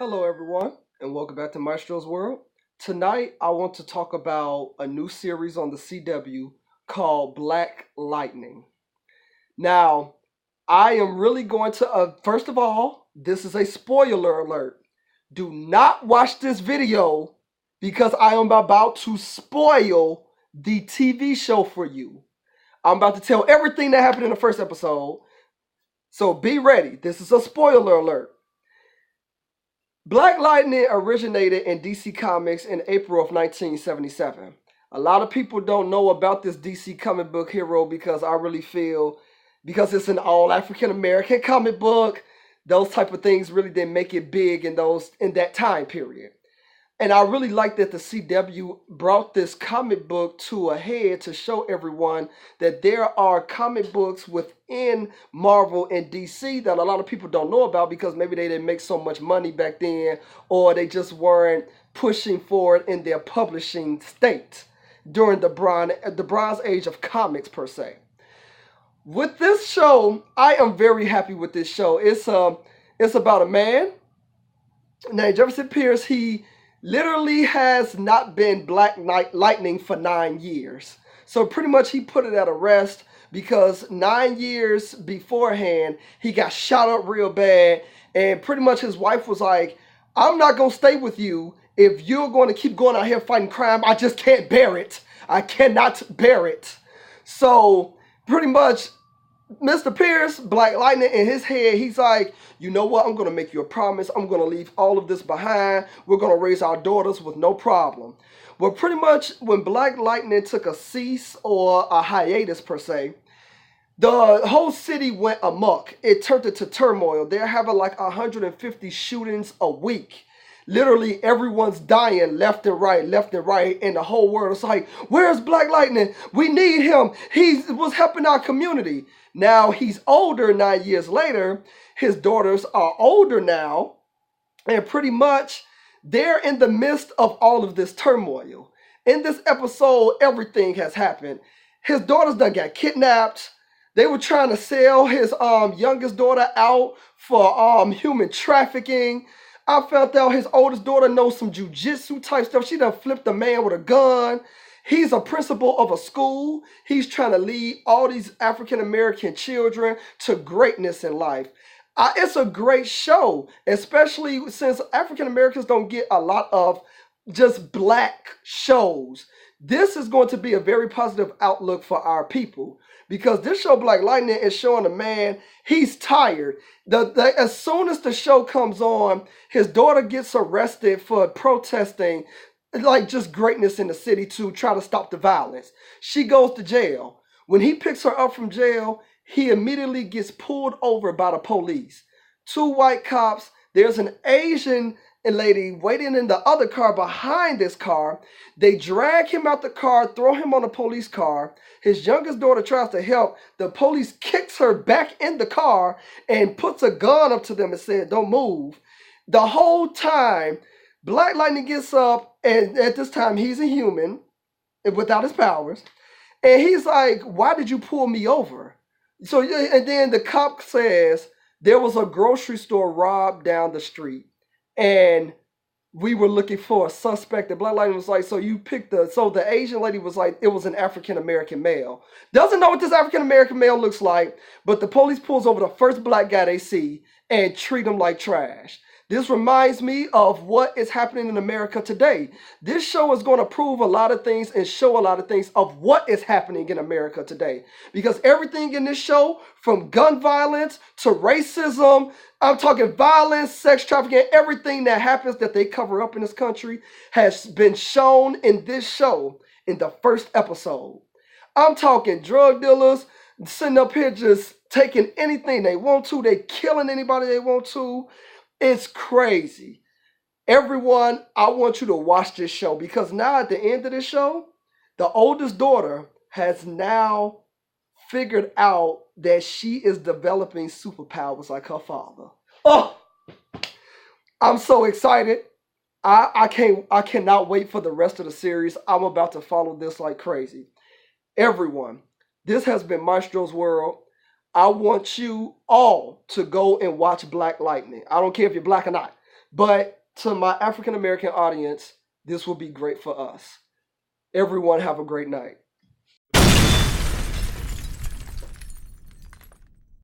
Hello, everyone, and welcome back to Maestro's World. Tonight, I want to talk about a new series on the CW called Black Lightning. Now, I am really going to, first of all, this is a spoiler alert. Do not watch this video because I am about to spoil the TV show for you. I'm about to tell everything that happened in the first episode, so be ready. This is a spoiler alert. Black Lightning originated in DC Comics in April of 1977. A lot of people don't know about this DC comic book hero because I really feel because it's an all African American comic book, those type of things really didn't make it big in that time period. And I really like that the CW brought this comic book to a head to show everyone that there are comic books within Marvel and DC that a lot of people don't know about because maybe they didn't make so much money back then or they just weren't pushing forward in their publishing state during the Bronze Age of comics per se. With this show, I am very happy with this show. It's about a man named Jefferson Pierce. He literally has not been Black Lightning for 9 years. So pretty much he put it at a rest because 9 years beforehand, he got shot up real bad. And pretty much his wife was like, I'm not going to stay with you if you're going to keep going out here fighting crime. I just can't bear it. I cannot bear it. So pretty much Mr. Pierce, Black Lightning, in his head, he's like, you know what? I'm going to make you a promise. I'm going to leave all of this behind. We're going to raise our daughters with no problem. Well, pretty much when Black Lightning took a cease or a hiatus per se, the whole city went amok. It turned into turmoil. They're having like 150 shootings a week. Literally everyone's dying left and right, and the whole world is like, where's Black Lightning? We need him. He was helping our community. Now he's older 9 years later. His daughters are older now, and pretty much they're in the midst of all of this turmoil. In this episode, everything has happened. His daughters done got kidnapped. They were trying to sell his youngest daughter out for human trafficking. I found out his oldest daughter knows some jujitsu type stuff. She done flipped a man with a gun. He's a principal of a school. He's trying to lead all these African American children to greatness in life. It's a great show, especially since African Americans don't get a lot of just black shows. This is going to be a very positive outlook for our people because this show, Black Lightning, is showing a man, he's tired. As soon as the show comes on, his daughter gets arrested for protesting like just greatness in the city to try to stop the violence. She goes to jail. When he picks her up from jail, he immediately gets pulled over by the police. Two white cops. There's an Asian lady waiting in the other car behind this car. They drag him out the car, throw him on a police car. His youngest daughter tries to help. The police kicks her back in the car and puts a gun up to them and said, don't move. The whole time, Black Lightning gets up, and at this time, he's a human without his powers. And he's like, why did you pull me over? So, and then the cop says, there was a grocery store robbed down the street. And we were looking for a suspect. And Black Lightning was like, so the Asian lady was like, it was an African-American male. Doesn't know what this African-American male looks like, but the police pulls over the first black guy they see and treat him like trash. This reminds me of what is happening in America today. This show is going to prove a lot of things and show a lot of things of what is happening in America today. Because everything in this show, from gun violence to racism, I'm talking violence, sex trafficking, everything that happens that they cover up in this country has been shown in this show in the first episode. I'm talking drug dealers sitting up here just taking anything they want to. They killing anybody they want to. It's crazy. Everyone, I want you to watch this show because now at the end of this show, the oldest daughter has now figured out that she is developing superpowers like her father. Oh, I'm so excited. I cannot wait for the rest of the series. I'm about to follow this like crazy. Everyone, this has been Maestro's World. I want you all to go and watch Black Lightning. I don't care if you're black or not. But to my African American audience, this will be great for us. Everyone have a great night.